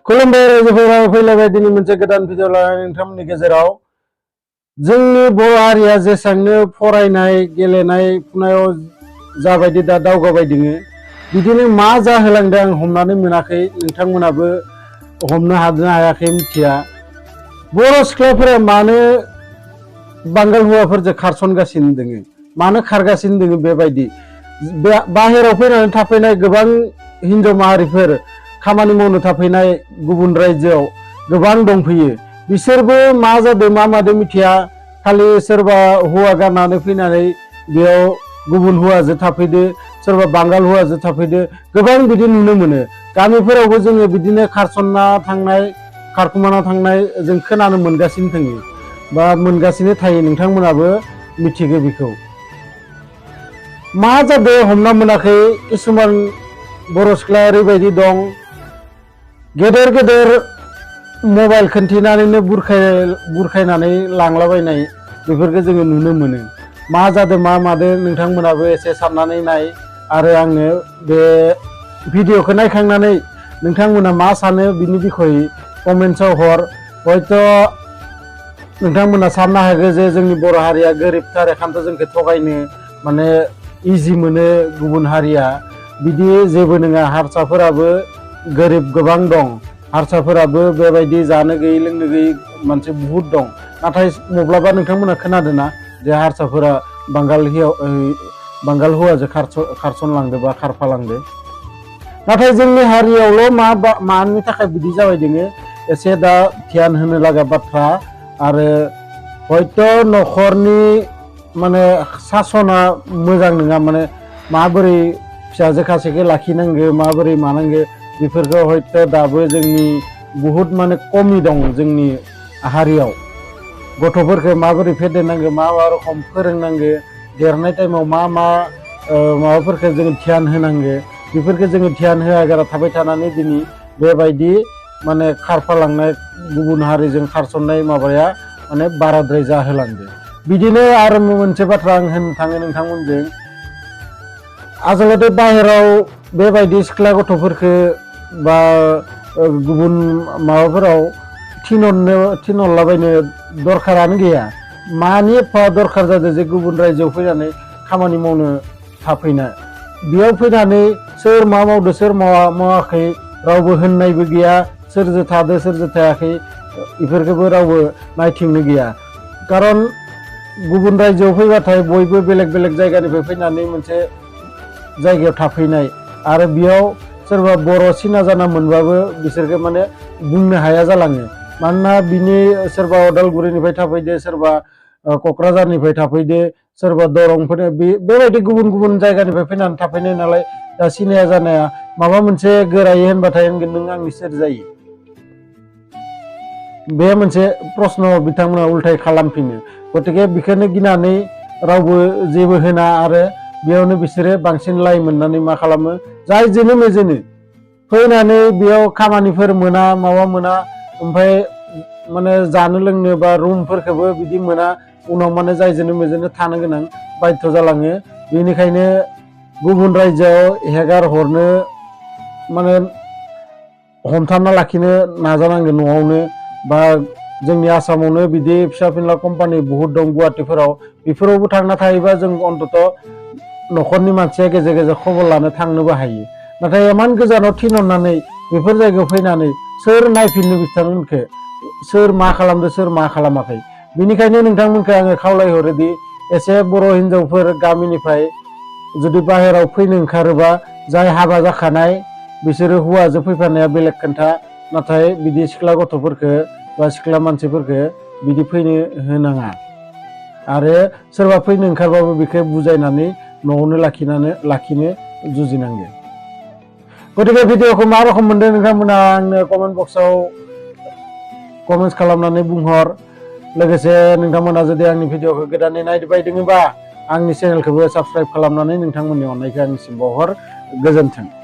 खुलुमबाय रायजोफोरा फैलायबाय दिनै मोनसे गोदान भिडिअ लानानै नोंथांमोननि गेजेराव जोंनि बर' हारिया जेसांनो फरायनाय गेलेनाय फुनायाव जाबायदि दा दावगाबाय दङ बिदिनो मा जाहोलांदों आं हमनानै मोनाखै नोंथांमोनाबो हमनो हादों हायाखै मिथिया बर' सिख्लाफोरा मानो बांगाल हौवाफोरजों खारसनगासिनो दङ मानो खारगासिनो दङ बेबायदि बाहेराव फैनानै थाफैनाय गोबां हिन्जाव माहारिफोर खामानि मावनो थाफैनाय गुबुन रायजोआव गोबां दंफैयो बिसोरबो मा जादों मा मादों मिथिया खालि सोरबा हौवा गारनानै फैनानै बेयाव गुबुन हौवाजों थाफैदो सोरबा बांगाल हौवाजों थाफैदो गोबां बिदि नुनो मोनो गामिफोरावबो जोङो बिदिनो खारसनना थांनाय खारखुमाना थांनाय जों खोनानो मोनगासिनो थायो बा मोनगासिनो थायो नोंथांमोनाबो मिथिगौ बेखौ मा जादों हमना मोनाखै किसुमान बर' सिख्ला ओरैबायदि दं गेदेर गेदेर मबाइल खोन्थिनानैनो बुरखायनानै लांलाबायनाय बेफोरखौ जोङो नुनो मोनो मा जादों मा मादों नोंथांमोनाबो एसे साननानै नाय आरो आंनो बे भिडिअखौ नायखांनानै नोंथांमोना मा सानो बिनि बिखय कमेन्ट्सआव हर हयथ' नोंथांमोना साननो हागौ जे जोंनि बर' हारिया गोरिबथार एखान्थ' जोंखौ थगायनो माने इजि मोनो गुबुन हारिया बिदि जेबो नङा हारसाफोराबो गोरिब गोबां दं हारसाफोराबो बेबायदि जानो गैयै लोंनो गैयै मानसि बुहुद दं नाथाय माब्लाबा नोंथांमोना खोनादोंना जे हारसाफोरा बांगाल हौवाजों खारसनलांदो बा खारफालांदो नाथाय जोंनि हारियावल' मानि थाखाय बिदि जाबाय दोङो एसे दा ध्यान होनो लागा बाथ्रा आरो हयथ' न'खरनि माने सासना मोजां नङा माने माबोरै फिसाजो खासेखौ लाखिनांगौ माबोरै मानांगौ बेफोरखौ हयथ' दाबो जोंनि बुहुद माने खमि दं जोंनि हारियाव गथ'फोरखौ माबोरै फेदेरनांगौ मा रोखोम फोरोंनांगौ देरनाय टाइमाव मा माबाफोरखौ जोङो ध्यान होनांगौ बेफोरखौ जोङो ध्यान होआगारा थाबाय थानानै दिनै बेबायदि माने खारफालांनाय गुबुन हारिजों खारसननाय माबाया माने बाराद्राय जाहोलांदो बिदिनो आरो मोनसे बाथ्रा आं होननो थाङो नोंथांमोनजों आसलते बाहेराव बेबायदि सिख्ला गथ'फोरखौ बा गुबुन माबाफोराव थिनहरलाबायनो दरखारानो गैया मानि एफा दरखार जादों जे गुबुन रायजोआव फैनानै खामानि मावनो थाफैनाय बेयाव फैनानै सोर मा मावदो सोर मावाखै रावबो होननायबो गैया सोरजों थादो सोरजों थायाखै बेफोरखौबो रावबो नायथिंनो गैया खारन गुबुन रायजोआव फैबाथाय बयबो बेलेग बेलेग जायगानिफ्राय फैनानै मोनसे जायगायाव थाफैनाय आरो बेयाव सोरबा बर' सिना जाना मोनबाबो बिसोरखौ माने बुंनो हाया जालाङो मानोना बिनि सोरबा अदालगुरिनिफ्राय थाफैदो सोरबा क'क्राझारनिफ्राय थाफैदो सोरबा दरंफोर बेबायदि गुबुन गुबुन जायगानिफ्राय फैनानै थाफैनाय नालाय दा सिनाया जानाया माबा मोनसे गोरायै होनबाथाय होनगोन नों आंनि सोर जायो बे मोनसे प्रश्न बिथांमोना उल्थाय खालामफिनो गतिके बेखौनो गिनानै रावबो जेबो होना आरो बेयावनो बिसोरो बांसिन लाइ मोननानै मा खालामो जाय जेनो मेजेनो फैनानै बेयाव खामानिफोर मोना माबा मोना ओमफ्राय माने जानो लोंनो बा रुमफोरखौबो बिदि मोना उनाव माने जाय जेनो मेजेनो थानो गोनां बाध्य जालाङो बेनिखायनो गुबुन रायजोआव हेगार हरनो माने हमथाना लाखिनो नाजानांगोन न'आवनो बा जोंनि आसामावनो बिदि फिसा फिनला कम्पानि बुहुद दं गुवाहाटीफोराव बेफोरावबो थांना थायोबा जों अन्तत न'खरनि मानसिया गेजेर गेजेर खबर लानो थांनोबो हायो नाथाय इमान गोजानाव थिनहरनानै बेफोर जायगायाव फैनानै सोर नायफिननो बिथांमोनखौ सोर मा खालामदो सोर मा खालामाखै बेनिखायनो नोंथांमोनखौ आङो खावलायहरोदि एसे बर' हिन्जावफोर गामिनिफ्राय जुदि बाहेराव फैनो ओंखारोबा जाय हाबा जाखानाय बिसोरो हौवाजों फैफानाया बेलेग खोन्था नाथाय बिदि सिख्ला गथ'फोरखौ बा सिख्ला मानसिफोरखौ बिदि फैनो होनाङा आरो सोरबा फैनो ओंखारबाबो बेखौ बुजायनानै न'आवनो लाखिनो जुजिनांगौ गतिके भिडिअखौ मा रखम मोनदों नोंथांमोना आंनो कमेन्ट बक्सआव कमेन्ट्स खालामनानै बुंहर लोगोसे नोंथांमोना जुदि आंनि भिडिअखौ गोदानै नायबाय दङबा आंनि चेनेलखौबो साबस्क्राइब खालामनानै नोंथांमोननि अननायखौ आंनिसिम बावहर गोजोन्थों।